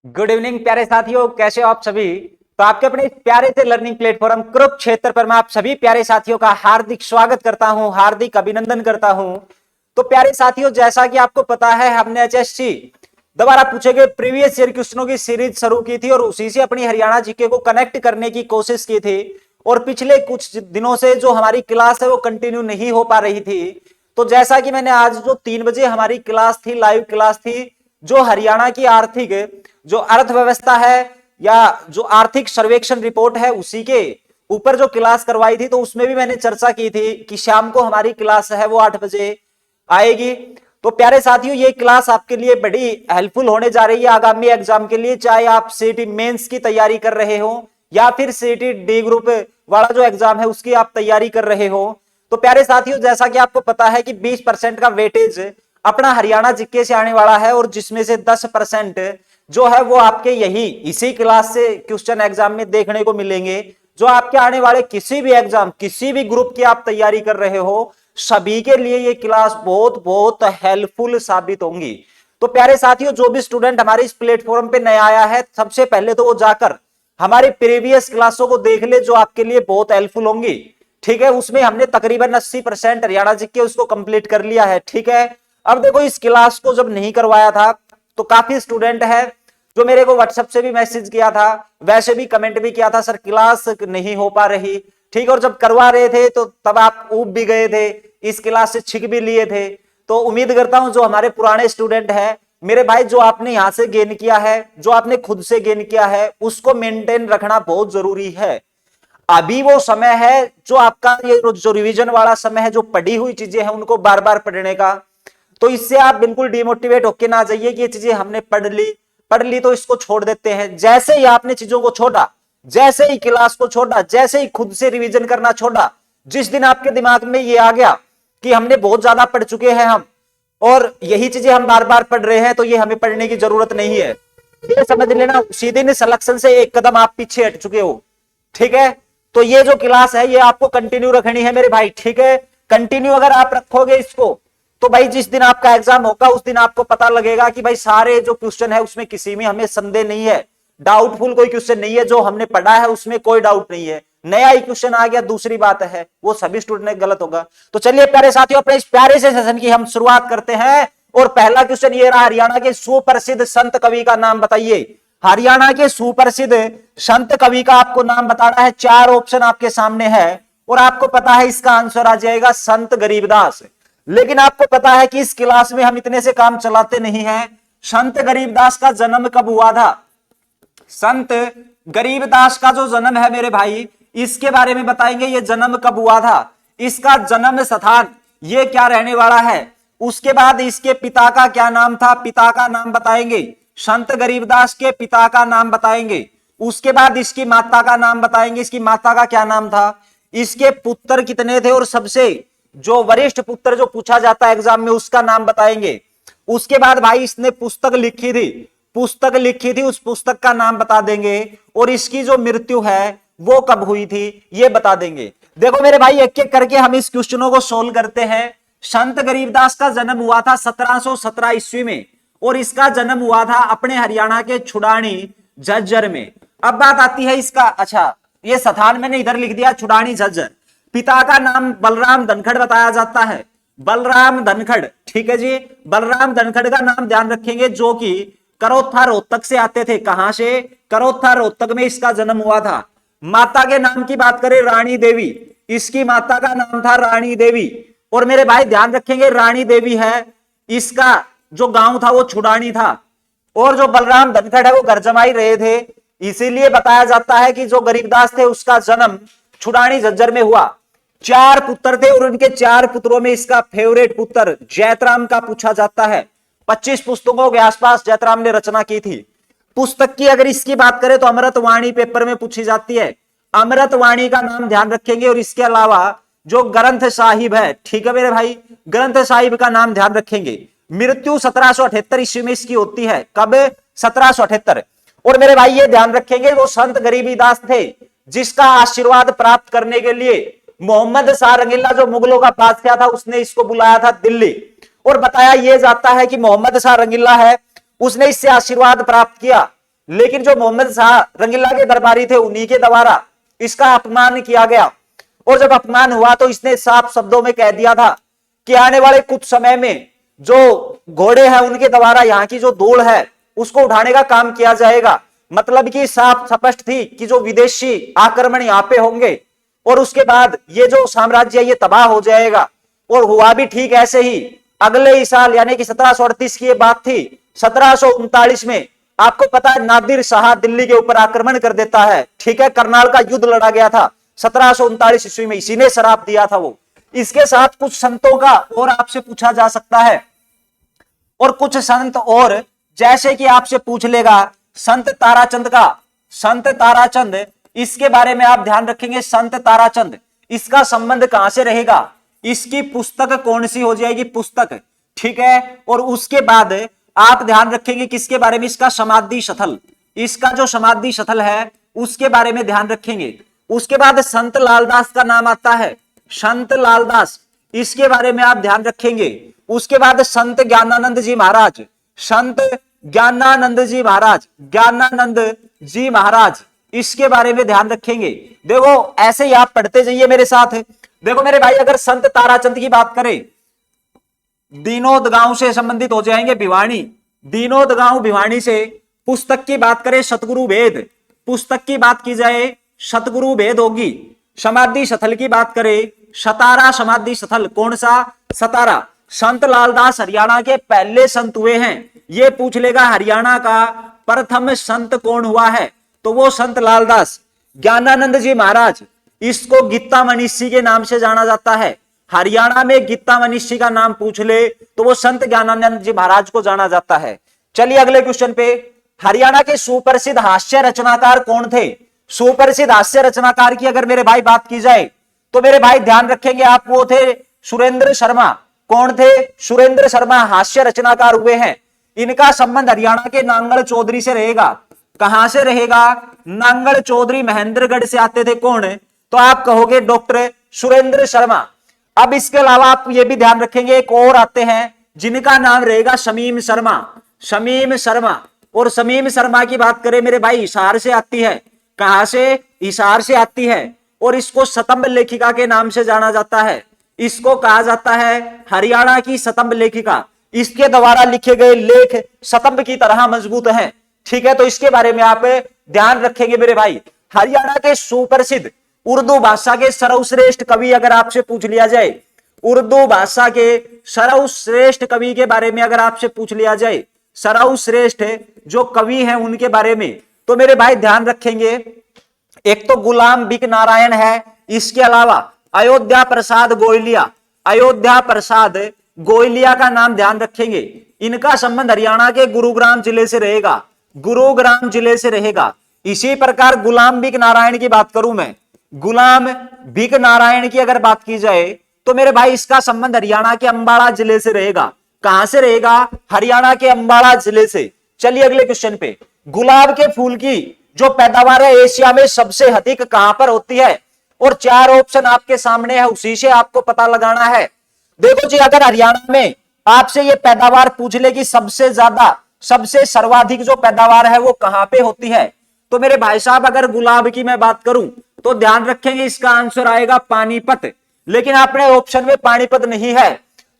Good evening प्यारे साथियों, कैसे हो आप सभी। तो आपके अपने इस प्यारे से लर्निंग प्लेटफॉर्म कुरुक्षेत्र पर मैं आप सभी प्यारे साथियों का हार्दिक स्वागत करता हूं, हार्दिक अभिनंदन करता हूं। तो प्यारे साथियों, जैसा कि आपको पता है, हमने एचएससी दोबारा पूछे गए प्रीवियस ईयर क्वेश्चनों की सीरीज शुरू की थी और उसी से अपनी हरियाणा जीके को कनेक्ट करने की कोशिश की थी। और पिछले कुछ दिनों से जो हमारी क्लास है वो कंटिन्यू नहीं हो पा रही थी। तो जैसा कि मैंने आज जो 3 बजे हमारी क्लास थी, लाइव क्लास थी, जो हरियाणा की आर्थिक जो अर्थव्यवस्था है या जो आर्थिक सर्वेक्षण रिपोर्ट है उसी के ऊपर जो क्लास करवाई थी, तो उसमें भी मैंने चर्चा की थी कि शाम को हमारी क्लास है वो 8 बजे आएगी। तो प्यारे साथियों, ये क्लास आपके लिए बड़ी हेल्पफुल होने जा रही है आगामी एग्जाम के लिए, चाहे आप सीईटी मेंस की तैयारी कर रहे हो या फिर सीईटी डी ग्रुप वाला जो एग्जाम है उसकी आप तैयारी कर रहे हो। तो प्यारे साथियों, जैसा कि आपको पता है कि 20% का वेटेज अपना हरियाणा जीके से आने वाला है और जिसमें से 10% जो है वो आपके यही इसी क्लास से क्वेश्चन एग्जाम में देखने को मिलेंगे। जो आपके आने वाले किसी भी एग्जाम, किसी भी ग्रुप की आप तैयारी कर रहे हो, सभी के लिए ये क्लास बहुत बहुत हेल्पफुल साबित होंगी। तो प्यारे साथियों, जो भी स्टूडेंट हमारे इस प्लेटफॉर्म पे नया आया है, सबसे पहले तो वो जाकर हमारी प्रीवियस क्लासों को देख ले जो आपके लिए बहुत हेल्पफुल होंगी। ठीक है, उसमें हमने तकरीबन 80% हरियाणा जीके उसको कंप्लीट कर लिया है। ठीक है, अब देखो, इस क्लास को जब नहीं करवाया था तो काफी स्टूडेंट है जो मेरे को व्हाट्सएप से भी मैसेज किया था, वैसे भी कमेंट भी किया था, सर क्लास नहीं हो पा रही। ठीक है, और जब करवा रहे थे तो तब आप ऊब भी गए थे, इस क्लास से छिक भी लिए थे। तो उम्मीद करता हूं जो हमारे पुराने स्टूडेंट है मेरे भाई, जो आपने यहां से गेन किया है, जो आपने खुद से गेन किया है, उसको मेंटेन रखना बहुत जरूरी है। अभी वो समय है जो आपका ये जो रिवीजन वाला समय है, जो पढ़ी हुई चीजें हैं उनको बार बार पढ़ने का। तो इससे आप बिल्कुल डिमोटिवेट होके ना जाइए कि ये चीजें हमने पढ़ ली तो इसको छोड़ देते हैं। जैसे ही आपने चीजों को छोड़ा, जैसे ही क्लास को छोड़ा, जैसे ही खुद से रिवीजन करना छोड़ा, जिस दिन आपके दिमाग में ये आ गया कि हमने बहुत ज्यादा पढ़ चुके हैं हम और यही चीजें हम बार बार पढ़ रहे हैं, तो ये हमें पढ़ने की जरूरत नहीं है, ये समझ लेना उसी दिन सिलेक्शन से एक कदम आप पीछे हट चुके हो। ठीक है, तो ये जो क्लास है ये आपको कंटिन्यू रखनी है मेरे भाई। ठीक है, कंटिन्यू अगर आप रखोगे इसको तो भाई जिस दिन आपका एग्जाम होगा उस दिन आपको पता लगेगा कि भाई सारे जो क्वेश्चन है उसमें किसी में हमें संदेह नहीं है, डाउटफुल कोई क्वेश्चन नहीं है, जो हमने पढ़ा है उसमें कोई डाउट नहीं है। नया ही क्वेश्चन आ गया, दूसरी बात है वो सभी स्टूडेंट ने गलत होगा। तो चलिए प्यारे साथियों, अपने इस प्यारे से सेशन की हम शुरुआत करते हैं और पहला क्वेश्चन ये रहा, हरियाणा के सुप्रसिद्ध संत कवि का नाम बताइए। हरियाणा के सुप्रसिद्ध संत कवि का आपको नाम बताना है। 4 ऑप्शन आपके सामने है और आपको पता है इसका आंसर आ जाएगा संत गरीबदास। लेकिन आपको पता है कि इस क्लास में हम इतने से काम चलाते नहीं हैं। संत गरीबदास का जन्म कब हुआ था? संत गरीबदास का जो जन्म है मेरे भाई, इसके बारे में बताएंगे, ये जन्म कब हुआ था, इसका जन्म स्थान ये क्या रहने वाला है, उसके बाद इसके पिता का क्या नाम था, पिता का नाम बताएंगे, संत गरीबदास के पिता का नाम बताएंगे, उसके बाद इसकी माता का नाम बताएंगे, इसकी माता का क्या नाम था, इसके पुत्र कितने थे और सबसे जो वरिष्ठ पुत्र जो पूछा जाता है एग्जाम में उसका नाम बताएंगे। उसके बाद भाई इसने पुस्तक लिखी थी, उस पुस्तक का नाम बता देंगे और इसकी जो मृत्यु है वो कब हुई थी ये बता देंगे। देखो मेरे भाई, एक एक करके हम इस क्वेश्चनों को सोल्व करते हैं। संत गरीबदास का जन्म हुआ था 1717 ईस्वी में और इसका जन्म हुआ था अपने हरियाणा के छुड़ानी झज्जर में। अब बात आती है इसका, अच्छा ये स्थान मैंने इधर लिख दिया, छुड़ानी झज्जर। पिता का नाम बलराम धनखड़ बताया जाता है, बलराम धनखड़। ठीक है जी, बलराम धनखड़ का नाम ध्यान रखेंगे, जो कि करोत्था रोहतक से आते थे। कहां से? करोत्था रोहतक में इसका जन्म हुआ था। माता के नाम की बात करें, रानी देवी, इसकी माता का नाम था रानी देवी। और मेरे भाई ध्यान रखेंगे, रानी देवी है, इसका जो गांव था वो छुड़ानी था और जो बलराम धनखड़ है वो घर जमाई रहे थे। इसीलिए बताया जाता है कि जो गरीबदास थे उसका जन्म छुड़ानी झज्जर में हुआ। 4 पुत्र थे और उनके 4 पुत्रों में इसका फेवरेट पुत्र जैतराम का पूछा जाता है। 25 पुस्तकों के आसपास जैतराम ने रचना की थी। पुस्तक की अगर इसकी बात करें तो अमृतवाणी पेपर में पूछी जाती है, अमृतवाणी का नाम ध्यान रखेंगे। और इसके अलावा जो ग्रंथ साहिब है, ठीक है मेरे भाई, ग्रंथ साहिब का नाम ध्यान रखेंगे। मृत्यु 1778 ईस्वी में इसकी होती है। कब? 1778। और मेरे भाई ये ध्यान रखेंगे, वो संत गरीबदास थे जिसका आशीर्वाद प्राप्त करने के लिए मोहम्मद शाह रंगीला जो मुगलों का बादशाह था उसने इसको बुलाया था दिल्ली। और बताया यह जाता है कि मोहम्मद शाह रंगीला है उसने इससे आशीर्वाद प्राप्त किया लेकिन जो मोहम्मद शाह रंगीला के दरबारी थे उन्हीं के द्वारा इसका अपमान किया गया। और जब अपमान हुआ तो इसने साफ शब्दों में कह दिया था कि आने वाले कुछ समय में जो घोड़े हैं उनके द्वारा यहाँ की जो धूल है उसको उठाने का काम किया जाएगा। मतलब कि साफ स्पष्ट थी कि जो विदेशी आक्रमण यहाँ पे होंगे और उसके बाद ये जो साम्राज्य ये तबाह हो जाएगा। और हुआ भी ठीक ऐसे ही। अगले ही साल यानी कि 1738 की ये बात थी। 1739 में आपको पता है नादिर शाह दिल्ली के ऊपर आक्रमण कर देता है। ठीक है, करनाल का युद्ध लड़ा गया था 1739 ईस्वी में, इसी ने शराब दिया था वो। इसके साथ कुछ संतों का और आपसे पूछा जा सकता है, और कुछ संत और जैसे कि आपसे पूछ लेगा संत ताराचंद का। संत ताराचंद, इसके बारे में आप ध्यान रखेंगे। संत ताराचंद, इसका संबंध कहां से रहेगा, इसकी पुस्तक कौन सी हो जाएगी, पुस्तक। ठीक है, और उसके बाद आप ध्यान रखेंगे किसके बारे में, इसका समाधि स्थल। इसका जो समाधि स्थल है उसके बारे में ध्यान रखेंगे। उसके बाद संत लालदास का नाम आता है, संत लालदास, इसके बारे में आप ध्यान रखेंगे। उसके बाद संत ज्ञानानंद जी महाराज, संत ज्ञानानंद जी महाराज, ज्ञानानंद जी महाराज, इसके बारे में ध्यान रखेंगे। देखो ऐसे ही आप पढ़ते जाइए मेरे साथ। देखो मेरे भाई, अगर संत ताराचंद की बात करें, दीनोद गांव से संबंधित हो जाएंगे भिवानी, दीनोद गांव भिवानी से। पुस्तक की बात करें सतगुरु भेद, पुस्तक की बात की जाए सतगुरु भेद होगी। समाधि स्थल की बात करें सतारा समाधि स्थल, कौन सा, सतारा। संत लालदास हरियाणा के पहले संत हुए हैं। ये पूछ लेगा हरियाणा का प्रथम संत कौन हुआ है, तो वो संत लालदास। ज्ञानानंद जी महाराज, इसको गीता मनीषी के नाम से जाना जाता है। हरियाणा में गीता मनीषी का नाम पूछ ले तो वो संत ज्ञानानंद जी महाराज को जाना जाता है। चलिए अगले क्वेश्चन पे। हरियाणा के सुप्रसिद्ध हास्य रचनाकार कौन थे, सुप्रसिद्ध हास्य रचनाकार की अगर मेरे भाई बात की जाए तो मेरे भाई ध्यान रखेंगे आप, वो थे सुरेंद्र शर्मा। कौन थे, सुरेंद्र शर्मा हास्य रचनाकार हुए हैं। इनका संबंध हरियाणा के नांगल चौधरी से रहेगा। कहां से रहेगा, नांगल चौधरी महेंद्रगढ़ से आते थे। कौन, तो आप कहोगे डॉक्टर सुरेंद्र शर्मा। अब इसके अलावा आप ये भी ध्यान रखेंगे एक और आते हैं जिनका नाम रहेगा शमीम शर्मा, शमीम शर्मा। और शमीम शर्मा की बात करें मेरे भाई, हिसार से आती है। कहां से, हिसार से आती है। और इसको स्तंभ लेखिका के नाम से जाना जाता है। इसको कहा जाता है हरियाणा की स्तंभ लेखिका। इसके द्वारा लिखे गए लेख स्तंभ की तरह मजबूत हैं। ठीक है, तो इसके बारे में आप ध्यान रखेंगे मेरे भाई। हरियाणा के सुप्रसिद्ध उर्दू भाषा के सर्वश्रेष्ठ कवि अगर आपसे पूछ लिया जाए, उर्दू भाषा के सर्वश्रेष्ठ कवि के बारे में अगर आपसे पूछ लिया जाए, सर्वश्रेष्ठ जो कवि हैं उनके बारे में, तो मेरे भाई ध्यान रखेंगे एक तो गुलाम बिक नारायण है। इसके अलावा अयोध्या प्रसाद गोयलिया, अयोध्या प्रसाद गोयलिया का नाम ध्यान रखेंगे। इनका संबंध हरियाणा के गुरुग्राम जिले से रहेगा, गुरुग्राम जिले से रहेगा। इसी प्रकार गुलाम बिक नारायण की बात करूं मैं, गुलाम बिक नारायण की अगर बात की जाए तो मेरे भाई इसका संबंध हरियाणा के अंबाला जिले से रहेगा। कहां से रहेगा, हरियाणा के अंबाला जिले से। चलिए अगले क्वेश्चन पे। गुलाब के फूल की जो पैदावार है एशिया में सबसे अधिक कहां पर होती है, और चार ऑप्शन आपके सामने है, उसी से आपको पता लगाना है। देखो जी, अगर हरियाणा में आपसे ये पैदावार पूछ ले कि सबसे ज्यादा, सबसे सर्वाधिक जो पैदावार है वो कहां पे होती है, तो मेरे भाई साहब अगर गुलाब की मैं बात करूं तो ध्यान रखेंगे इसका आंसर आएगा पानीपत। लेकिन आपने ऑप्शन में पानीपत नहीं है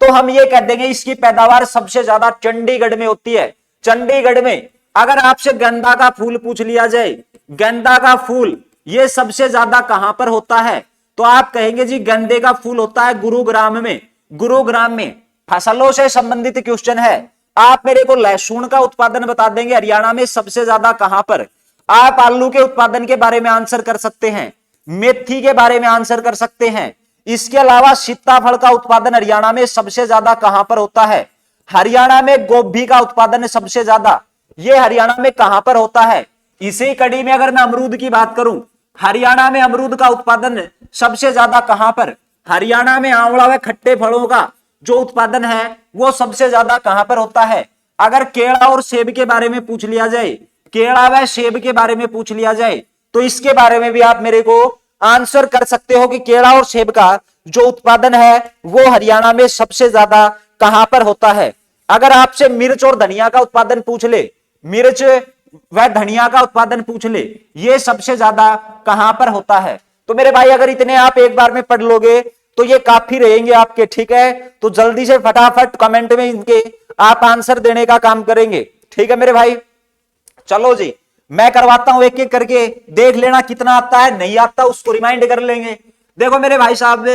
तो हम ये कह देंगे इसकी पैदावार सबसे ज्यादा चंडीगढ़ में होती है, चंडीगढ़ में। अगर आपसे गेंदा का फूल पूछ लिया जाए, गेंदा का फूल ये सबसे ज्यादा कहां पर होता है, तो आप कहेंगे जी गेंदे का फूल होता है गुरुग्राम में, गुरुग्राम में। फसलों से संबंधित क्वेश्चन है। आप मेरे को लहसुन का उत्पादन बता देंगे हरियाणा में सबसे ज्यादा कहां पर। आप आलू के उत्पादन के बारे में आंसर कर सकते हैं, मेथी के बारे में आंसर कर सकते हैं। इसके अलावा सीताफल का उत्पादन हरियाणा में सबसे ज्यादा कहां पर होता है, हरियाणा में गोभी का उत्पादन सबसे ज्यादा ये हरियाणा में कहां पर होता है। इसी कड़ी में अगर मैं अमरूद की बात करूं, हरियाणा में अमरूद का उत्पादन सबसे ज्यादा कहां पर, हरियाणा में आंवला व खट्टे फलों का जो उत्पादन है वो सबसे ज्यादा कहां पर होता है। अगर केला और सेब के बारे में पूछ लिया जाए, केला व सेब के बारे में पूछ लिया जाए तो इसके बारे में भी आप मेरे को आंसर कर सकते हो कि केला और सेब का जो उत्पादन है वो हरियाणा में सबसे ज्यादा कहां पर होता है। अगर आपसे मिर्च और धनिया का उत्पादन पूछ ले, मिर्च वह धनिया का उत्पादन पूछ ले, ये सबसे ज्यादा कहां पर होता है। तो मेरे भाई अगर इतने आप एक बार में पढ़ लोगे तो ये काफी रहेंगे आपके, ठीक है। तो जल्दी से फटाफट कमेंट में इनके आप आंसर देने का काम करेंगे, ठीक है मेरे भाई। चलो जी मैं करवाता हूं एक एक करके, देख लेना कितना आता है, नहीं आता उसको रिमाइंड कर लेंगे। देखो मेरे भाई साहब,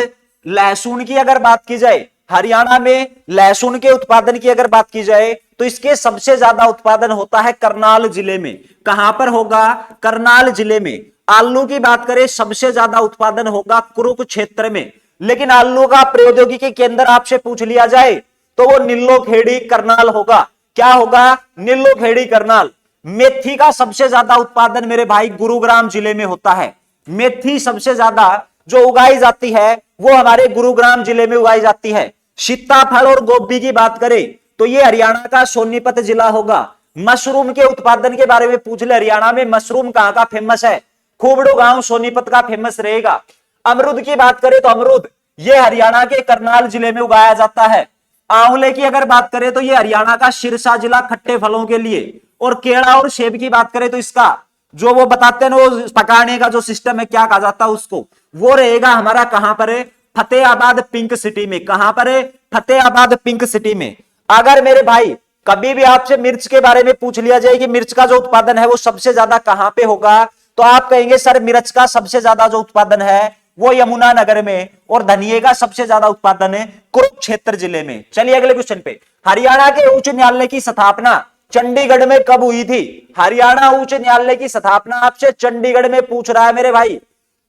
लहसुन की अगर बात की जाए, हरियाणा में लहसुन के उत्पादन की अगर बात की जाए तो इसके सबसे ज्यादा उत्पादन होता है करनाल जिले में। कहां पर होगा? करनाल जिले में। आलू की बात करें सबसे ज्यादा उत्पादन होगा कुरुक्षेत्र में, लेकिन आलू का प्रौद्योगिकी केंद्र आपसे पूछ लिया जाए तो वो नीलोखेड़ी करनाल होगा। क्या होगा? नीलोखेड़ी करनाल। मेथी का सबसे ज्यादा उत्पादन मेरे भाई गुरुग्राम जिले में होता है। मेथी सबसे ज्यादा जो उगाई जाती है वो हमारे गुरुग्राम जिले में उगाई जाती है। सीताफल और गोभी की बात करें तो ये हरियाणा का सोनीपत जिला होगा। मशरूम के उत्पादन के बारे में पूछ ले, हरियाणा में मशरूम कहां का फेमस है? खूबड़ू गांव सोनीपत का फेमस रहेगा। अमरूद की बात करें तो अमरूद ये हरियाणा के करनाल जिले में उगाया जाता है। आंवले की अगर बात करें तो ये हरियाणा का सिरसा जिला खट्टे फलों के लिए। और केला और सेब की बात करें तो इसका जो वो बताते हैं ना, वो पकाने का जो सिस्टम है क्या कहा जाता है उसको, वो रहेगा हमारा कहां पर है? फतेहाबाद पिंक सिटी में। कहां पर है? फतेहाबाद पिंक सिटी में। अगर मेरे भाई कभी भी आपसे मिर्च के बारे में पूछ लिया जाए कि मिर्च का जो उत्पादन है वो सबसे ज्यादा कहां पे होगा, तो आप कहेंगे सर मिर्च का सबसे ज्यादा जो उत्पादन है वो यमुनानगर में, और धनिये का सबसे ज्यादा उत्पादन है कुरुक्षेत्र जिले में। चलिए अगले क्वेश्चन पे। हरियाणा के उच्च न्यायालय की स्थापना चंडीगढ़ में कब हुई थी? हरियाणा उच्च न्यायालय की स्थापना आपसे चंडीगढ़ में पूछ रहा है मेरे भाई।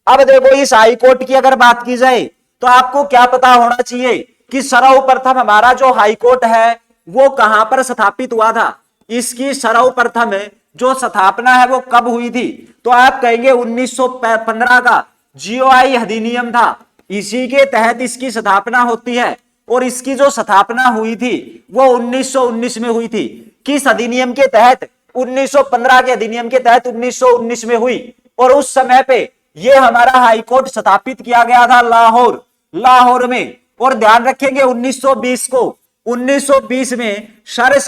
अब देखो इस हाईकोर्ट की अगर बात की जाए तो आपको क्या पता होना चाहिए कि सर्वप्रथम हमारा जो हाईकोर्ट है वो कहां पर स्थापित हुआ था? इसकी सर्वप्रथम जो स्थापना है वो कब हुई थी? तो आप कहेंगे 1915 का जीओआई अधिनियम था, इसी के तहत इसकी स्थापना होती है। और इसकी जो स्थापना हुई थी वो 1919 में हुई थी। किस अधिनियम के तहत? 1915 के अधिनियम के तहत 1919 में हुई। और उस समय पे ये हमारा हाईकोर्ट स्थापित किया गया था लाहौर में। और ध्यान रखेंगे 1920 को, 1920 में सर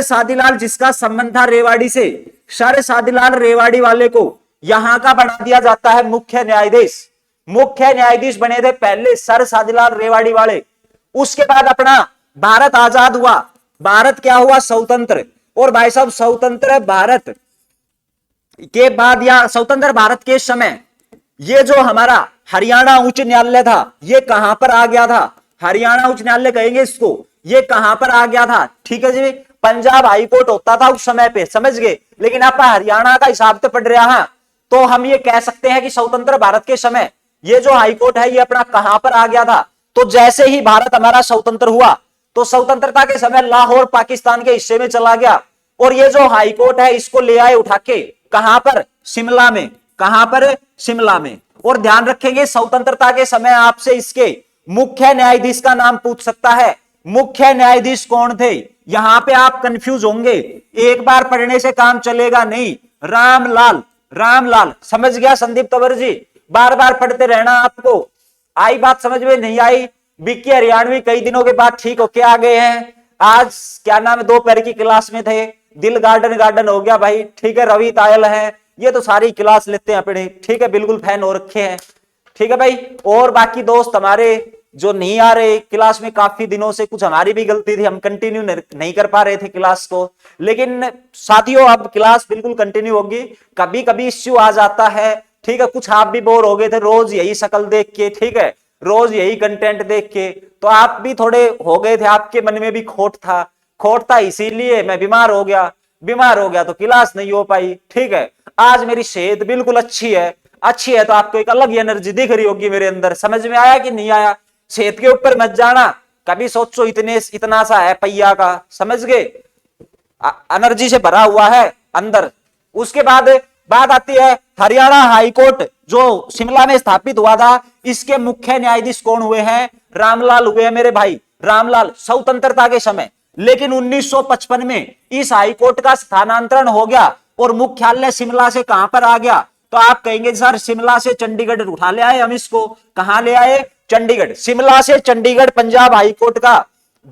सादीलाल जिसका संबंध था रेवाड़ी से, सर सादीलाल रेवाड़ी वाले को यहां का बना दिया जाता है मुख्य न्यायाधीश। मुख्य न्यायाधीश बने थे पहले सर सादीलाल रेवाड़ी वाले। उसके बाद अपना भारत आजाद हुआ, भारत क्या हुआ? स्वतंत्र। और भाई साहब स्वतंत्र भारत के बाद या स्वतंत्र भारत के समय ये जो हमारा हरियाणा उच्च न्यायालय था ये कहां पर आ गया था? हरियाणा उच्च न्यायालय कहेंगे इसको। ये कहां पर आ गया था? ठीक है जी, पंजाब हाई कोर्ट होता था उस समय पे, समझ गए। लेकिन आप हरियाणा का हिसाब से पढ़ रहा है तो हम ये कह सकते हैं कि स्वतंत्र भारत के समय ये जो हाईकोर्ट है ये अपना कहां पर आ गया था? तो जैसे ही भारत हमारा स्वतंत्र हुआ तो स्वतंत्रता के समय लाहौर पाकिस्तान के हिस्से में चला गया। और ये जो हाईकोर्ट है इसको ले आए उठा के कहां पर? शिमला में। कहां पर? शिमला में। और ध्यान रखेंगे स्वतंत्रता के समय आपसे इसके मुख्य न्यायाधीश का नाम पूछ सकता है। मुख्य न्यायाधीश कौन थे? यहां पे आप कंफ्यूज होंगे, एक बार पढ़ने से काम चलेगा नहीं। रामलाल। समझ गया संदीप तंवर जी? बार बार पढ़ते रहना। आपको आई बात समझ में? नहीं आई? बिक्की हरियाणवी कई दिनों के बाद ठीक होके आ गए हैं। आज क्या नाम है, दोपहर की क्लास में थे, दिल गार्डन हो गया भाई, ठीक है। रवि तायल है, ये तो सारी क्लास लेते हैं अपने, ठीक है, बिल्कुल फैन हो रखे हैं, ठीक है भाई। और बाकी दोस्त हमारे जो नहीं आ रहे क्लास में काफी दिनों से, कुछ हमारी भी गलती थी, हम कंटिन्यू नहीं कर पा रहे थे क्लास को, लेकिन साथियों अब क्लास बिल्कुल कंटिन्यू होगी। कभी कभी इश्यू आ जाता है, ठीक है। कुछ आप भी बोर हो गए थे रोज यही शक्ल देख के, ठीक है, रोज यही कंटेंट देख के, तो आप भी थोड़े हो गए थे, आपके मन में भी खोट था, इसीलिए मैं बीमार हो गया तो क्लास नहीं हो पाई, ठीक है। आज मेरी सेहत बिल्कुल अच्छी है तो आपको एक अलग एनर्जी दिख रही होगी मेरे अंदर। समझ में आया कि नहीं आया? सेहत के ऊपर मत जाना, कभी सोचो इतना सा है पहिया का, समझ गए, एनर्जी से भरा हुआ है अंदर। उसके बाद बात आती है हरियाणा हाईकोर्ट जो शिमला में स्थापित हुआ था, इसके मुख्य न्यायाधीश कौन हुए हैं? रामलाल हुए हैं मेरे भाई, रामलाल, स्वतंत्रता के समय। लेकिन 1955 में इस हाईकोर्ट का स्थानांतरण हो गया और मुख्यालय शिमला से कहां पर आ गया? तो आप कहेंगे सर शिमला से चंडीगढ़ उठा ले आए हम इसको। कहां ले आए? चंडीगढ़। शिमला से चंडीगढ़ पंजाब हाईकोर्ट का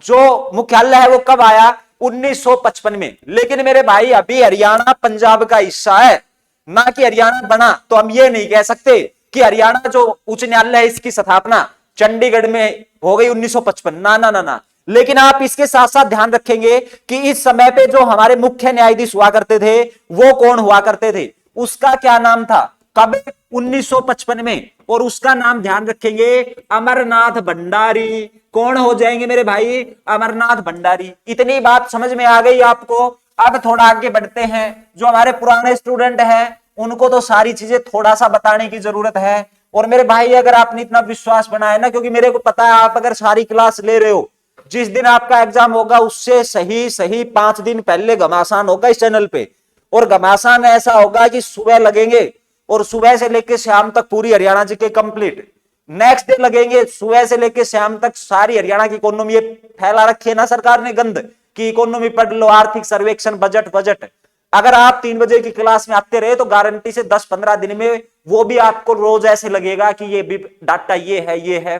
जो मुख्यालय है वो कब आया? 1955 में। लेकिन मेरे भाई अभी हरियाणा पंजाब का हिस्सा है, ना कि हरियाणा बना, तो हम ये नहीं कह सकते कि हरियाणा जो उच्च न्यायालय है इसकी स्थापना चंडीगढ़ में हो गई 1955। ना ना ना ना। लेकिन आप इसके साथ साथ ध्यान रखेंगे कि इस समय पे जो हमारे मुख्य न्यायाधीश हुआ करते थे वो कौन हुआ करते थे, उसका क्या नाम था, कब, 1955 में। और उसका नाम ध्यान रखेंगे अमरनाथ भंडारी। कौन हो जाएंगे मेरे भाई, अमरनाथ भंडारी। इतनी बात समझ में आ गई आपको। अब थोड़ा आगे बढ़ते हैं। जो हमारे पुराने स्टूडेंट हैं उनको तो सारी चीजें थोड़ा सा बताने की जरूरत है। और मेरे भाई अगर आपने इतना विश्वास बनाया ना, क्योंकि मेरे को पता है आप अगर सारी क्लास ले रहे हो, जिस दिन आपका एग्जाम होगा उससे सही सही 5 दिन पहले घमासान होगा इस चैनल पे। और घमासान ऐसा होगा कि सुबह लगेंगे और सुबह से लेकर शाम तक पूरी हरियाणा जी के कंप्लीट। नेक्स्ट डे लगेंगे सुबह से लेकर शाम तक सारी हरियाणा की इकोनॉमी फैला रखी है ना सरकार ने गंद की इकोनॉमी पढ़ लो, आर्थिक सर्वेक्षण, बजट बजट। अगर आप 3 बजे की क्लास में आते रहे तो गारंटी से 10-15 दिन में वो भी आपको रोज ऐसे लगेगा कि ये भी डाटा ये है,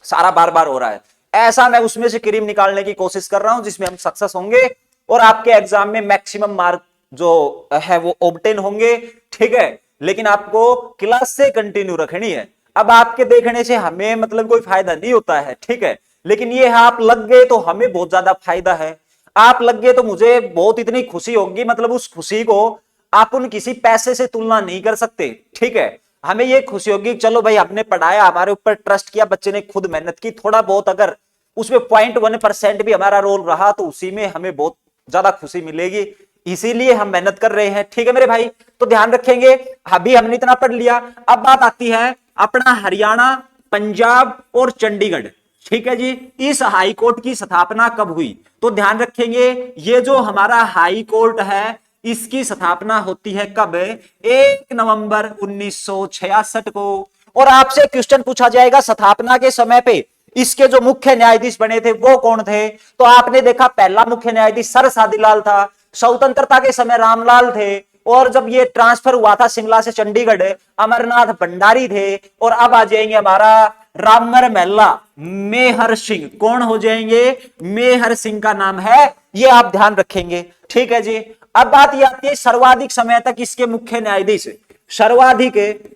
सारा बार बार हो रहा है। ऐसा मैं उसमें से क्रीम निकालने की कोशिश कर रहा हूं जिसमें हम सक्सेस होंगे और आपके एग्जाम में मैक्सिमम मार्क जो है वो ऑब्टेन होंगे। ठीक है, लेकिन आपको क्लास से कंटिन्यू रखनी है। अब आपके देखने से हमें मतलब कोई फायदा नहीं होता है, ठीक है, लेकिन ये आप लग गए तो हमें बहुत ज्यादा फायदा है। आप लग गए तो मुझे बहुत इतनी खुशी होगी, मतलब उस खुशी को आप उन किसी पैसे से तुलना नहीं कर सकते। ठीक है, हमें ये खुशी होगी चलो भाई हमने पढ़ाया, हमारे ऊपर ट्रस्ट किया, बच्चे ने खुद मेहनत की, थोड़ा बहुत अगर उसमें 0.1% भी हमारा रोल रहा तो उसी में हमें बहुत ज्यादा खुशी मिलेगी, इसीलिए हम मेहनत कर रहे हैं। ठीक है मेरे भाई, तो ध्यान रखेंगे। अभी हमने इतना पढ़ लिया, अब बात आती है अपना हरियाणा, पंजाब और चंडीगढ़। ठीक है जी, इस हाई कोर्ट की स्थापना कब हुई, तो ध्यान रखेंगे ये जो हमारा हाई कोर्ट है इसकी स्थापना होती है कब, 1 नवंबर 1966 को। और आपसे क्वेश्चन पूछा जाएगा स्थापना के समय पे इसके जो मुख्य न्यायाधीश बने थे वो कौन थे, तो आपने देखा पहला मुख्य न्यायाधीश सर सादीलाल था, स्वतंत्रता के समय रामलाल थे, और जब ये ट्रांसफर हुआ था शिमला से चंडीगढ़ अमरनाथ भंडारी थे, और अब आ जाएंगे हमारा रामर महला मेहर सिंह। कौन हो जाएंगे, मेहर सिंह का नाम है, ये आप ध्यान रखेंगे। ठीक है जी, अब बात ये आती है सर्वाधिक समय तक इसके मुख्य न्यायाधीश, सर्वाधिक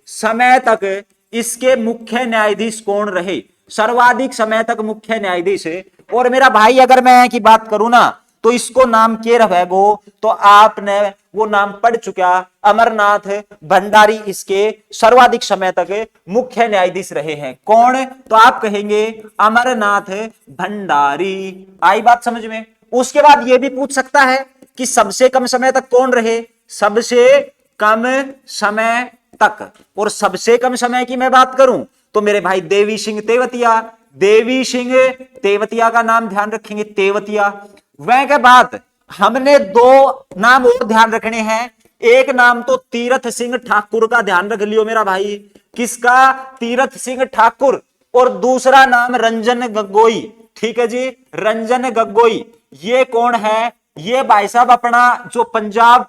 समय तक इसके मुख्य न्यायाधीश कौन रहे, सर्वाधिक समय तक मुख्य न्यायाधीश। और मेरा भाई अगर मैं की बात करूं ना तो इसको नाम के रहेगो तो आपने वो नाम पढ़ चुका, अमरनाथ भंडारी इसके सर्वाधिक समय तक मुख्य न्यायाधीश रहे हैं। कौन, तो आप कहेंगे अमरनाथ भंडारी। आई बात समझ में। उसके बाद ये भी पूछ सकता है कि सबसे कम समय तक कौन रहे, सबसे कम समय तक। और सबसे कम समय की मैं बात करूं तो मेरे भाई देवी सिंह तेवतिया, देवी सिंह तेवतिया का नाम ध्यान रखेंगे, तेवतिया। वह के बाद हमने 2 नाम और ध्यान रखने हैं, एक नाम तो तीरथ सिंह ठाकुर का ध्यान रख लियो मेरा भाई, किसका, तीरथ सिंह ठाकुर, और दूसरा नाम रंजन गगोई। ठीक है जी, रंजन गगोई। ये कौन है, ये भाई साहब अपना जो पंजाब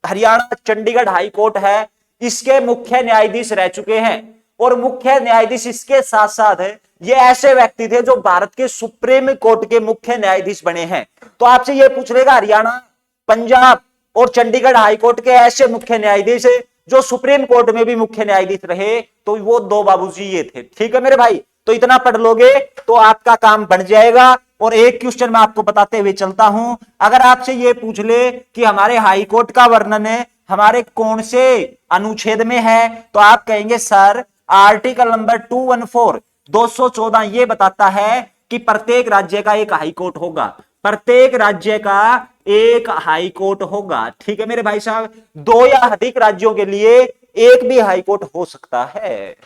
हरियाणा चंडीगढ़ हाई कोर्ट है इसके मुख्य न्यायाधीश रह चुके हैं। और मुख्य न्यायाधीश इसके साथ साथ है ये ऐसे व्यक्ति थे जो भारत के सुप्रीम कोर्ट के मुख्य न्यायाधीश बने हैं। तो आपसे ये पूछ लेगा हरियाणा, पंजाब और चंडीगढ़ हाई कोर्ट के ऐसे मुख्य न्यायाधीश जो सुप्रीम कोर्ट में भी मुख्य न्यायाधीश रहे, तो वो 2 बाबूजी ये थे। ठीक है मेरे भाई, तो इतना पढ़ लोगे तो आपका काम बन जाएगा। और एक क्वेश्चन मैं आपको बताते हुए चलता हूं, अगर आपसे ये पूछ ले कि हमारे हाई कोर्ट का वर्णन हमारे कौन से अनुच्छेद में है, तो आप कहेंगे सर आर्टिकल नंबर 214 214 ये बताता है कि प्रत्येक राज्य का एक हाई कोर्ट होगा, प्रत्येक राज्य का एक हाई कोर्ट होगा। ठीक है मेरे भाई साहब, 2 या अधिक राज्यों के लिए एक भी हाई कोर्ट हो सकता है।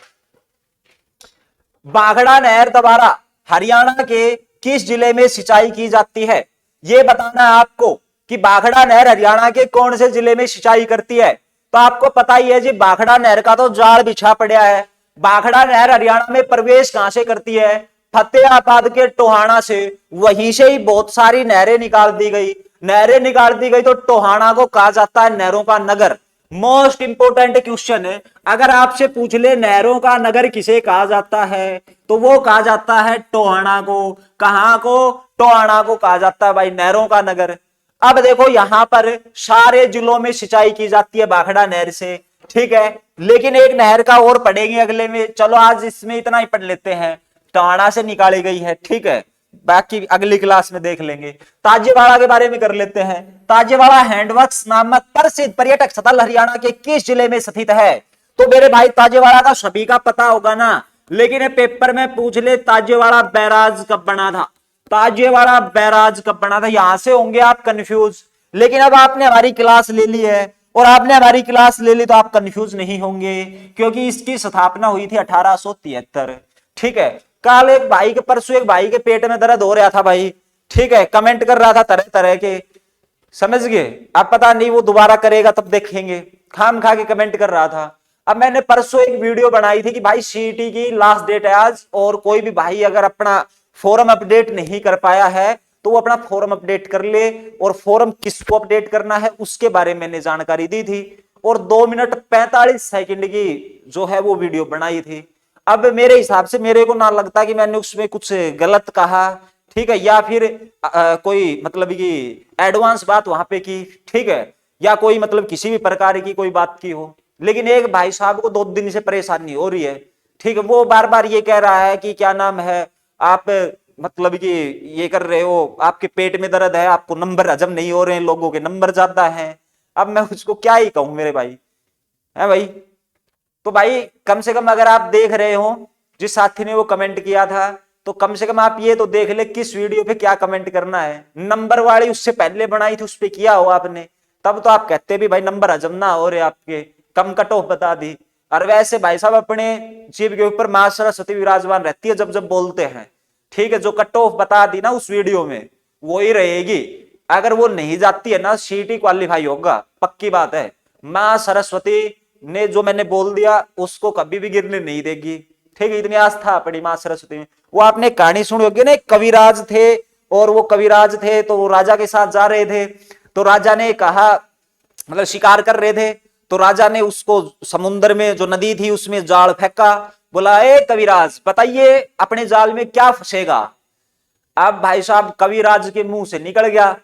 बाघड़ा नहर द्वारा हरियाणा के किस जिले में सिंचाई की जाती है, यह बताना है आपको कि बाघड़ा नहर हरियाणा के कौन से जिले में सिंचाई करती है। तो आपको पता ही है जी, बाघड़ा नहर का तो जाल बिछा पड़ा है। बाघड़ा नहर हरियाणा में प्रवेश कहां से करती है, फतेहाबाद के टोहाना से। वहीं से ही बहुत सारी नहरें निकाल दी गई, नहरें निकाल दी गई तो टोहाना को कहा जाता है नहरों का नगर। मोस्ट इंपोर्टेंट क्वेश्चन है, अगर आपसे पूछ ले नहरों का नगर किसे कहा जाता है, तो वो कहा जाता है टोहाना को। कहां को? टोहाना को कहा जाता है भाई नहरों का नगर। अब देखो यहां पर सारे जिलों में सिंचाई की जाती है भाखड़ा नहर से, ठीक है, लेकिन एक नहर का और पढ़ेंगे अगले में, चलो आज इसमें इतना ही पढ़ लेते हैं। टोहाना से निकाली गई है, ठीक है, बाकी अगली क्लास में देख लेंगे। ताजेवाड़ा के बारे में कर लेते हैं। ताजेवाड़ा हैंडवर्क्स नामक प्रसिद्ध पर्यटक स्थल हरियाणा के किस जिले में स्थित है? तो मेरे भाई ताजेवाड़ा का सभी का पता होगा ना, लेकिन पेपर में पूछ ले ताजेवाड़ा बैराज कब बना था, ताजेवाड़ा बैराज कब बना था, यहां से होंगे आप कंफ्यूज। लेकिन अब आपने हमारी क्लास ले ली है, और आपने हमारी क्लास ले ली तो आप कंफ्यूज नहीं होंगे, क्योंकि इसकी स्थापना हुई थी 1873, ठीक है। कल एक भाई के, परसों एक भाई के पेट में दर्द हो रहा था भाई, ठीक है, कमेंट कर रहा था तरह तरह के, समझ गए आप, पता नहीं वो दोबारा करेगा तब देखेंगे, खाम खा के कमेंट कर रहा था। अब मैंने परसों एक वीडियो बनाई थी कि भाई सीईटी की लास्ट डेट है आज, और कोई भी भाई अगर अपना फोरम अपडेट नहीं कर पाया है तो वो अपना फोरम अपडेट कर ले, और फोरम किसको अपडेट करना है उसके बारे में मैंने जानकारी दी थी, और 2 मिनट 45 सेकंड की जो है वो वीडियो बनाई थी। अब मेरे हिसाब से मेरे को ना लगता कि मैंने उसमें कुछ गलत कहा, ठीक है, या फिर कोई मतलब कि एडवांस बात वहां पे की, ठीक है, या कोई मतलब किसी भी प्रकार की कोई बात की हो। लेकिन एक भाई साहब को 2 दिन से परेशानी हो रही है, ठीक है, वो बार बार ये कह रहा है कि क्या नाम है आप मतलब कि ये कर रहे हो, आपके पेट में दर्द है, आपको नंबर हजम नहीं हो रहे हैं, लोगों के नंबर ज्यादा हैं। अब मैं उसको क्या ही कहूं मेरे भाई, है भाई। तो भाई कम से कम अगर आप देख रहे हो, जिस साथी ने वो कमेंट किया था, तो कम से कम आप ये तो देख ले किस वीडियो पे क्या कमेंट करना है। नंबर वाली उससे पहले बनाई थी, उस पे किया हो आपने, तब तो आप कहते भी भाई नंबर हजम ना हो रहे आपके, कम कट ऑफ बता दी। और वैसे भाई साहब अपने जीभ के ऊपर मां सरस्वती विराजमान रहती है जब जब बोलते हैं, ठीक है, जो कट ऑफ बता दी ना उस वीडियो में वो ही रहेगी। अगर वो नहीं जाती है ना, सीटी क्वालिफाई होगा, पक्की बात है। मां सरस्वती ने जो मैंने बोल दिया उसको कभी भी गिरने नहीं देगी, ठीक है, इतनी आस्था अपनी मां सरस्वती में। वो आपने कहानी सुनी होगी ना, कविराज थे, और वो कविराज थे तो वो राजा के साथ जा रहे थे, तो राजा ने कहा, मतलब शिकार कर रहे थे, तो राजा ने उसको समुद्र में जो नदी थी उसमें जाल फेंका, बोला ए कविराज बताइए अपने जाल में क्या फंसेगा। अब भाई साहब कविराज के मुंह से निकल गया,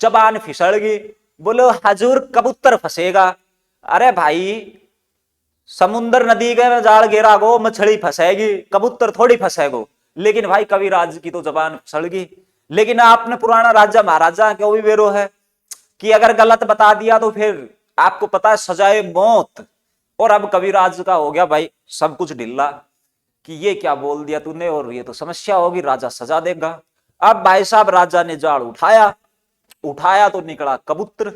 जबान फिसल गई, बोलो हजूर कबूतर फंसेगा। अरे भाई समुद्र नदी के जाल घेरा गो, मछली फंसेगी, कबूतर थोड़ी फंसेगो। लेकिन भाई कविराज की तो जबान फिसल गई। लेकिन आपने पुराना राजा महाराजा के वो भी बेरो है कि अगर गलत बता दिया तो फिर आपको पता है सजाए मौत। और अब कविराज का हो गया भाई सब कुछ ढिल्ला कि ये क्या बोल दिया तूने, और ये तो समस्या होगी, राजा सजा देगा। अब भाई साहब राजा ने जाल उठाया, उठाया तो निकला कबूतर।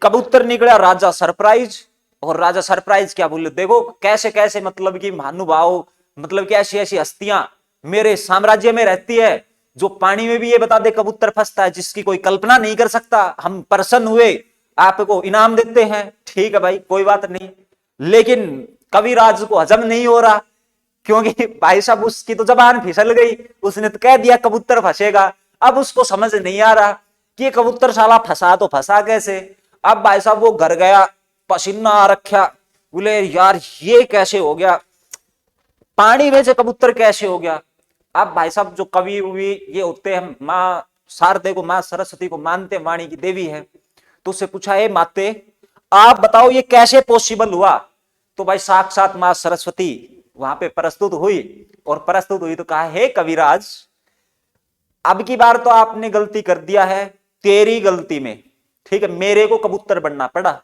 कबूतर निकला, राजा सरप्राइज। और राजा सरप्राइज क्या बोले, देखो कैसे कैसे मतलब कि महानुभाव, मतलब कि ऐसी ऐसी हस्तियां मेरे साम्राज्य में रहती है जो पानी में भी ये बता दे कबूतर फंसता है, जिसकी कोई कल्पना नहीं कर सकता। हम प्रसन्न हुए, आपको इनाम देते हैं, ठीक है भाई कोई बात नहीं। लेकिन कविराज को हजम नहीं हो रहा, क्योंकि भाई साहब उसकी तो जबान फिसल गई, उसने तो कह दिया कबूतर फंसेगा। अब उसको समझ नहीं आ रहा कि ये कबूतर साला फंसा तो फंसा कैसे। अब भाई साहब वो घर गया, पसीना आ रखा, बोले यार ये कैसे हो गया, पानी में से कबूतर कैसे हो गया। अब भाई साहब जो कवि उवि ये होते हैं, माँ शारदे को, माँ सरस्वती को मानते, वाणी की देवी है, तो उससे पूछा है माते आप बताओ ये कैसे पॉसिबल हुआ। तो भाई साक्षात माँ सरस्वती वहां पे प्रस्तुत हुई, और प्रस्तुत हुई तो कहा हे कविराज अब की बार तो आपने गलती कर दिया है, तेरी गलती में, ठीक है, मेरे को कबूतर बनना पड़ा।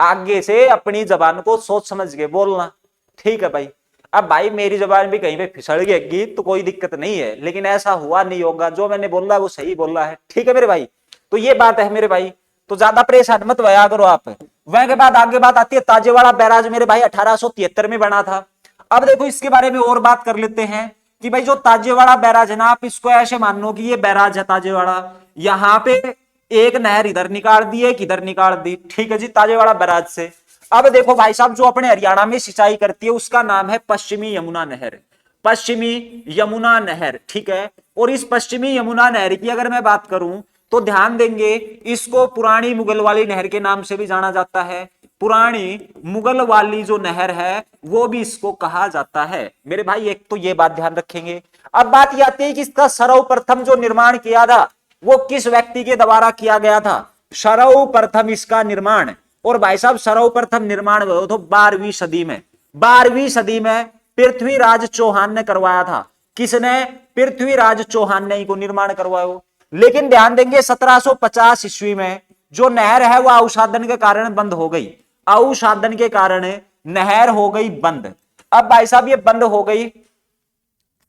आगे से अपनी जबान को सोच समझ के बोलना, ठीक है भाई। अब भाई मेरी जबान भी कहीं पे फिसल गई तो कोई दिक्कत नहीं है, लेकिन ऐसा हुआ नहीं होगा, जो मैंने बोला वो सही बोला है, ठीक है मेरे भाई। तो ये बात है मेरे भाई, तो ज्यादा परेशान मत भया करो आप। वह के बाद आगे बात आती है ताजेवाड़ा बैराज मेरे भाई 1873 में बना था। अब देखो इसके बारे में और बात कर लेते हैं कि भाई जो ताजेवाड़ा बैराज है ना, आप इसको ऐसे मान लो कि ये बैराज है ताजेवाड़ा, यहाँ पे एक नहर इधर निकाल दी, एक इधर निकाल दी, ठीक है जी, ताजेवाड़ा बैराज से। अब देखो भाई साहब जो अपने हरियाणा में सिंचाई करती है उसका नाम है पश्चिमी यमुना नहर, पश्चिमी यमुना नहर, ठीक है। और इस पश्चिमी यमुना नहर की अगर मैं बात करूं तो ध्यान देंगे इसको पुरानी मुगल वाली नहर के नाम से भी जाना जाता है। पुरानी मुगल वाली जो नहर है वो भी इसको कहा जाता है मेरे भाई। एक तो ये बात ध्यान रखेंगे। अब बात ये आती है कि इसका सर्वप्रथम जो निर्माण किया था वो किस व्यक्ति के द्वारा किया गया था। सर्वप्रथम इसका निर्माण, और भाई साहब सर्वप्रथम निर्माण हुआ तो 12वीं सदी में, 12वीं सदी में पृथ्वीराज चौहान ने करवाया था। किसने? पृथ्वीराज चौहान ने इनको निर्माण करवाया। लेकिन ध्यान देंगे 1750 ईस्वी में जो नहर है वह अवसादन के कारण बंद हो गई। अवसादन के कारण नहर हो गई बंद। अब भाई साहब ये बंद हो गई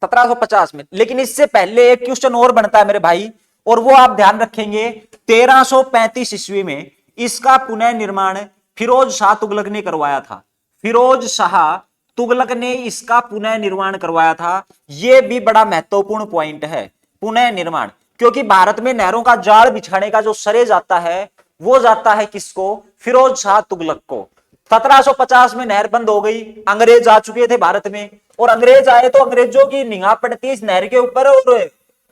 1750 में, लेकिन इससे पहले एक क्वेश्चन और बनता है मेरे भाई, और वो आप ध्यान रखेंगे 1335 ईस्वी में इसका पुनः निर्माण फिरोज शाह तुगलक ने करवाया था। फिरोज शाह तुगलक ने इसका पुनः निर्माण करवाया था। यह भी बड़ा महत्वपूर्ण पॉइंट है, पुनः निर्माण, क्योंकि भारत में नहरों का जाल बिछाने का जो श्रेय जाता है वो जाता है किसको? फिरोज शाह तुगलक को। 1750 में नहर बंद हो गई, अंग्रेज आ चुके थे भारत में, और अंग्रेज आए तो अंग्रेजों की निगाह पड़ती इस नहर के ऊपर, और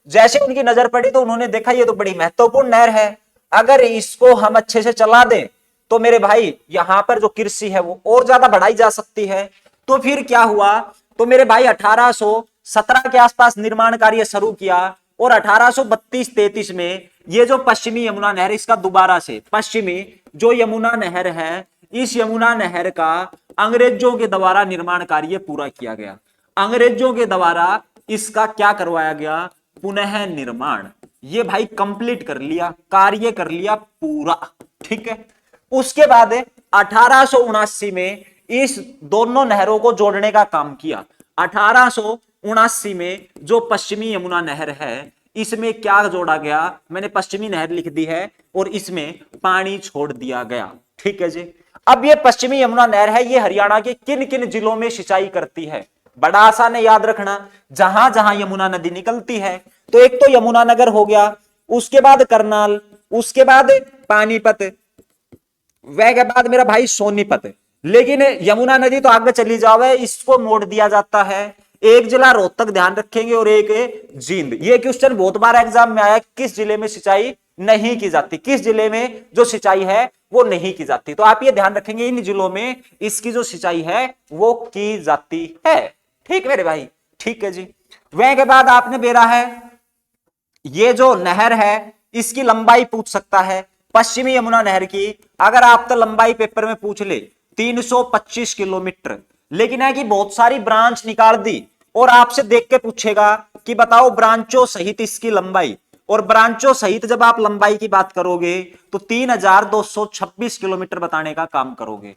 जैसे उनकी नजर पड़ी तो उन्होंने देखा ये तो बड़ी महत्वपूर्ण नहर है, अगर इसको हम अच्छे से चला दें तो मेरे भाई यहां पर जो कृषि है वो और ज्यादा बढ़ाई जा सकती है। तो फिर क्या हुआ? तो मेरे भाई 1817 के आसपास निर्माण कार्य शुरू किया, और 1832-33 में ये जो पश्चिमी यमुना नहर, इसका दोबारा से पश्चिमी जो यमुना नहर है, इस यमुना नहर का अंग्रेजों के द्वारा निर्माण कार्य पूरा किया गया। अंग्रेजों के द्वारा इसका क्या करवाया गया? पुनः निर्माण। ये भाई कंप्लीट कर लिया, कार्य कर लिया पूरा, ठीक है। उसके बाद 1879 में इस दोनों नहरों को जोड़ने का काम किया। 1879 में जो पश्चिमी यमुना नहर है इसमें क्या जोड़ा गया? मैंने पश्चिमी नहर लिख दी है और इसमें पानी छोड़ दिया गया, ठीक है जी। अब ये पश्चिमी यमुना नहर है, ये हरियाणा के किन किन जिलों में सिंचाई करती है? बड़ा आसान है याद रखना, जहां जहां यमुना नदी निकलती है। तो एक तो यमुनानगर हो गया, उसके बाद करनाल, उसके बाद पानीपत, वह के बाद मेरा भाई सोनीपत। लेकिन यमुना नदी तो आगे चली जावे, इसको मोड़ दिया जाता है। एक जिला रोहतक ध्यान रखेंगे और एक जींद। ये क्वेश्चन बहुत बार एग्जाम में आया, किस जिले में सिंचाई नहीं की जाती, किस जिले में जो सिंचाई है वो नहीं की जाती। तो आप ये ध्यान रखेंगे इन जिलों में इसकी जो सिंचाई है वो की जाती है, ठीक मेरे भाई, ठीक है जी। वह के बाद आपने बेरा है, ये जो नहर है इसकी लंबाई पूछ सकता है। पश्चिमी यमुना नहर की अगर आप तो लंबाई पेपर में पूछ ले 325 किलोमीटर, लेकिन है कि बहुत सारी ब्रांच निकाल दी और आपसे देख के पूछेगा कि बताओ ब्रांचों सहित इसकी लंबाई, और ब्रांचों सहित जब आप लंबाई की बात करोगे तो 3226 किलोमीटर बताने का काम करोगे।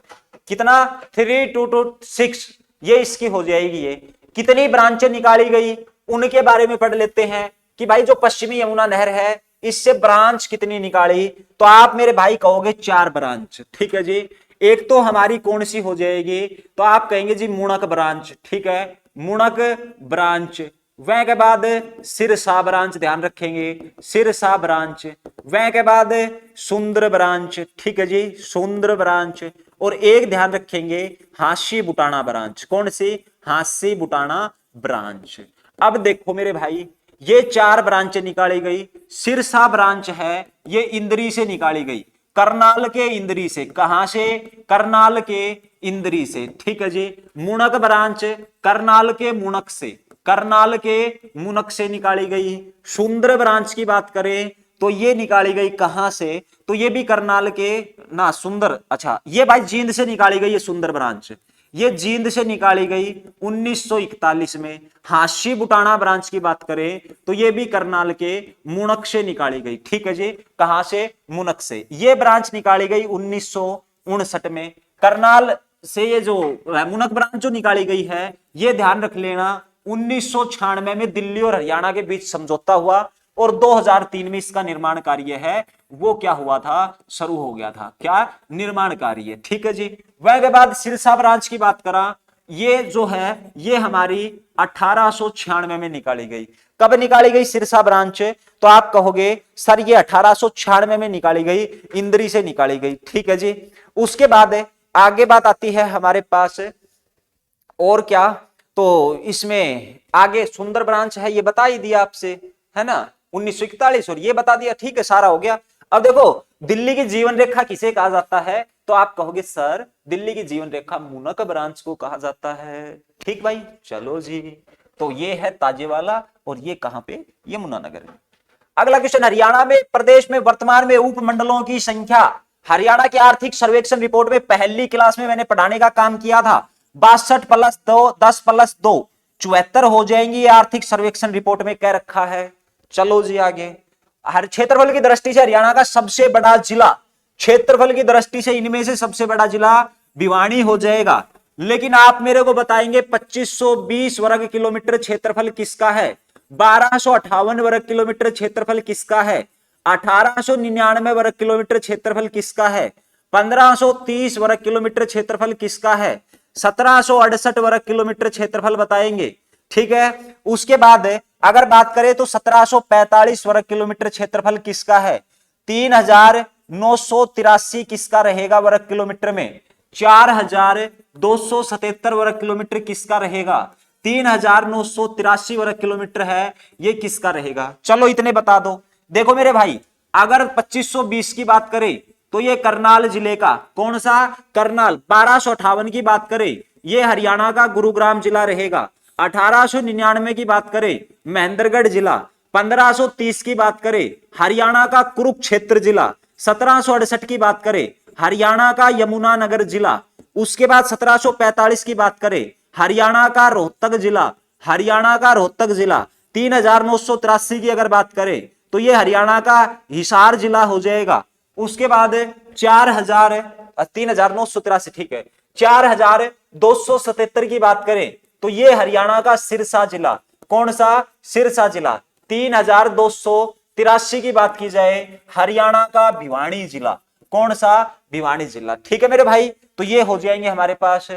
कितना? 3226, ये इसकी हो जाएगी। ये कितनी ब्रांचें निकाली गई उनके बारे में पढ़ लेते हैं कि भाई जो पश्चिमी यमुना नहर है इससे ब्रांच कितनी निकाली। तो आप मेरे भाई कहोगे 4 ब्रांच, ठीक है जी। एक तो हमारी कौन सी हो जाएगी? तो आप कहेंगे जी मुणक ब्रांच, ठीक है, मुणक ब्रांच। वह के बाद सिरसा ब्रांच, ध्यान रखेंगे सिरसा ब्रांच। वह के बाद सुंदर ब्रांच, ठीक है जी, सुंदर ब्रांच। और एक ध्यान रखेंगे हांसी बुटाना ब्रांच। कौन सी? हांसी बुटाना ब्रांच। अब देखो मेरे भाई ये 4 ब्रांच निकाली गई। सिरसा ब्रांच है ये इंद्री से निकाली गई, करनाल के इंद्री से। कहां से? करनाल के इंद्री से, ठीक है जी। मुणक ब्रांच करनाल के मुणक से, करनाल के मुणक से निकाली गई। सुंदर ब्रांच की बात करें तो ये निकाली गई कहां से? तो ये भी करनाल के ना, सुंदर, अच्छा ये भाई जींद से निकाली गई। ये सुंदर ब्रांच ये जींद से निकाली गई 1941 में। हांसी बुटाना ब्रांच की बात करें तो ये भी करनाल के मुणक से निकाली गई, ठीक है जी। कहां से? मुणक से। ये ब्रांच निकाली गई 1959 में। करनाल से ये जो मुणक ब्रांच जो निकाली गई है ये ध्यान रख लेना 1996 में दिल्ली और हरियाणा के बीच समझौता हुआ, और 2003 में इसका निर्माण कार्य है वो क्या हुआ था? शुरू हो गया था। क्या? निर्माण कार्य, ठीक है जी। वह के बाद सिरसा ब्रांच की बात करा, ये जो है ये हमारी 1896 में निकाली गई। कब निकाली गई सिरसा ब्रांच? तो आप कहोगे सर ये 1896 में निकाली गई, इंद्री से निकाली गई, ठीक है जी। उसके बाद आगे बात आती है हमारे पास और क्या, तो इसमें आगे सुंदर ब्रांच है, ये बता ही दिया आपसे, है ना। 1941 और ये बता दिया, ठीक है, सारा हो गया। अब देखो दिल्ली की जीवन रेखा किसे कहा जाता है, तो आप कहोगे सर दिल्ली की जीवन रेखा मुनक ब्रांच को कहा जाता है। ठीक भाई, चलो जी, तो ये है ताजेवाला और ये कहां पे, ये मुन्नानगर। अगला क्वेश्चन, हरियाणा में प्रदेश में वर्तमान में उपमंडलों की संख्या। हरियाणा की आर्थिक सर्वेक्षण रिपोर्ट में पहली क्लास में मैंने पढ़ाने का काम किया था, 62 प्लस 2 10 प्लस 2 74 हो जाएंगी, आर्थिक सर्वेक्षण रिपोर्ट में कह रखा है। चलो जी आगे, हर क्षेत्रफल की दृष्टि से हरियाणा का सबसे बड़ा जिला, क्षेत्रफल की दृष्टि से इनमें से सबसे बड़ा जिला भिवानी हो जाएगा। लेकिन आप मेरे को बताएंगे 2520 वर्ग किलोमीटर क्षेत्रफल किसका है, 1258 वर्ग किलोमीटर क्षेत्रफल किसका है, 1899 वर्ग किलोमीटर क्षेत्रफल किसका है, 1530 वर्ग किलोमीटर क्षेत्रफल किसका है, 1768 वर्ग किलोमीटर क्षेत्रफल बताएंगे। ठीक है, उसके बाद अगर बात करें तो 1745 वर्ग किलोमीटर क्षेत्रफल किसका है, 3983 किसका रहेगा वर्ग किलोमीटर में, 4277 वर्ग किलोमीटर किसका रहेगा, 3983 वर्ग किलोमीटर है, ये किसका रहेगा। चलो इतने बता दो। देखो मेरे भाई, अगर 2520 की बात करें तो ये करनाल जिले का, कौन सा, करनाल। 1258 की बात करें ये हरियाणा का गुरुग्राम जिला रहेगा। 1899 की बात करें महेंद्रगढ़ जिला। 1530 की बात करें हरियाणा का कुरुक्षेत्र जिला। 1768 की बात करें हरियाणा का यमुनानगर जिला। उसके बाद 1745 की बात करें हरियाणा का रोहतक जिला, हरियाणा का रोहतक जिला। 3983 की अगर बात करें तो ये हरियाणा का हिसार जिला हो जाएगा। उसके बाद 3983, ठीक है, 4277 की बात करें तो ये हरियाणा का सिरसा जिला, कौन सा, सिरसा जिला। 3283 की बात की जाए हरियाणा का भिवानी जिला, कौन सा, भिवानी जिला। ठीक है मेरे भाई, तो ये हो जाएंगे हमारे पास।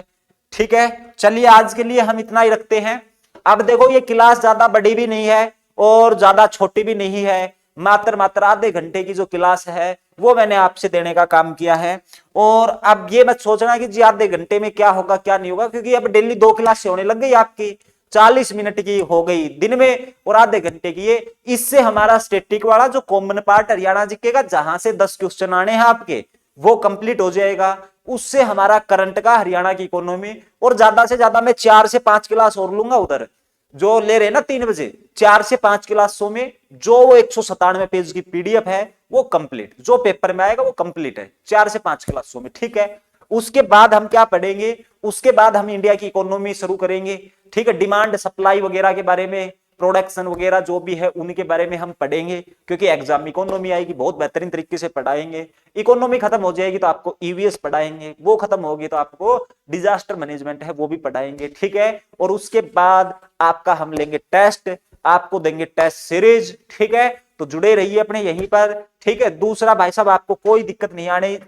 ठीक है, चलिए आज के लिए हम इतना ही रखते हैं। अब देखो ये क्लास ज्यादा बड़ी भी नहीं है और ज्यादा छोटी भी नहीं है, मात्र आधे घंटे की जो क्लास है वो मैंने आपसे देने का काम किया है। और अब ये मत सोचना कि जी आधे घंटे में क्या होगा क्या नहीं होगा, क्योंकि अब डेली 2 क्लास होने लग गई आपकी, 40 मिनट की हो गई दिन में और आधे घंटे की ये। इससे हमारा स्टैटिक वाला जो कॉमन पार्ट हरियाणा जीके का, जहां से 10 क्वेश्चन आने हैं आपके, वो कंप्लीट हो जाएगा। उससे हमारा करंट का, हरियाणा की इकोनॉमी, और ज्यादा से ज्यादा मैं 4 से 5 क्लास और लूंगा उधर जो ले रहे ना 3 बजे, 4 से 5 क्लासों में जो वो 197 पेज की पीडीएफ है वो कंप्लीट, जो पेपर में आएगा वो कंप्लीट है 4 से 5 क्लासों में। ठीक है, उसके बाद हम क्या पढ़ेंगे, उसके बाद हम इंडिया की इकोनॉमी शुरू करेंगे। ठीक है, डिमांड सप्लाई वगैरह के बारे में, प्रोडक्शन वगैरह जो भी है उनके बारे में हम पढ़ेंगे, क्योंकि एग्जाम इकोनॉमी आएगी, बहुत बेहतरीन तरीके से पढ़ाएंगे। इकोनॉमी खत्म हो जाएगी तो आपको ईवीएस पढ़ाएंगे, वो खत्म होगी तो आपको डिजास्टर मैनेजमेंट है वो भी पढ़ाएंगे। ठीक है, और उसके बाद आपका हम लेंगे टेस्ट, आपको देंगे टेस्ट सीरीज। ठीक है, तो जुड़े रहिए अपने यहीं पर। ठीक है, दूसरा भाई साहब आपको कोई दिक्कत नहीं आने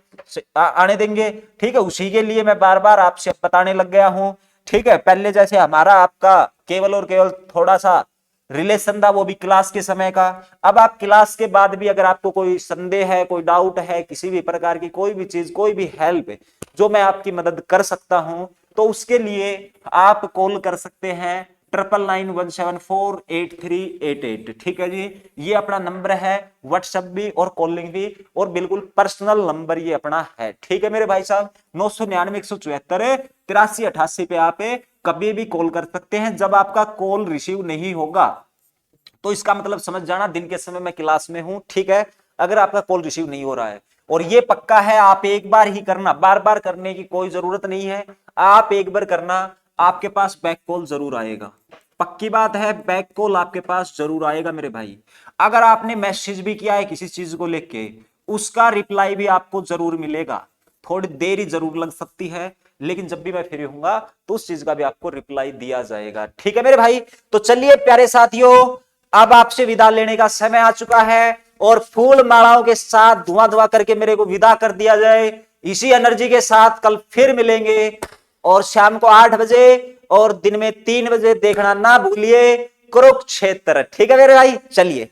देंगे। ठीक है, उसी के लिए मैं बार बार आपसे बताने लग गया हूं। ठीक है, पहले जैसे हमारा आपका केवल और केवल थोड़ा सा रिलेशन था वो भी क्लास के समय का, अब आप क्लास के बाद भी अगर आपको कोई संदेह है, कोई डाउट है, किसी भी प्रकार की कोई भी चीज, कोई भी हेल्प जो मैं आपकी मदद कर सकता हूं, तो उसके लिए आप कॉल कर सकते हैं 9991748388। ठीक है जी, ये अपना नंबर है, व्हाट्सएप भी और कॉलिंग भी, और बिल्कुल पर्सनल नंबर ये अपना है। ठीक है मेरे भाई साहब, 999 174 8388 पे आप कभी भी कॉल कर सकते हैं। जब आपका कॉल रिसीव नहीं होगा तो इसका मतलब समझ जाना दिन के समय मैं क्लास में हूं। ठीक है, अगर आपका कॉल रिसीव नहीं हो रहा है, और ये पक्का है आप एक बार ही करना, बार बार करने की कोई जरूरत नहीं है, आप एक बार करना, आपके पास बैक कॉल जरूर आएगा। पक्की बात है, बैक कॉल आपके पास जरूर आएगा मेरे भाई। अगर आपने मैसेज भी किया है किसी चीज को लेके, उसका रिप्लाई भी आपको जरूर मिलेगा। थोड़ी देरी जरूर लग सकती है, लेकिन जब भी मैं फ्री होऊंगा तो उस चीज का भी आपको रिप्लाई दिया जाएगा। ठीक है मेरे भाई, तो चलिए प्यारे साथियों, अब आपसे विदा लेने का समय आ चुका है, और फूल मालाओं के साथ धुआं धुआं करके मेरे को विदा कर दिया जाए। इसी एनर्जी के साथ कल फिर मिलेंगे, और शाम को 8 बजे और दिन में 3 बजे देखना ना भूलिए कुरुक्षेत्र। ठीक है मेरे भाई, चलिए।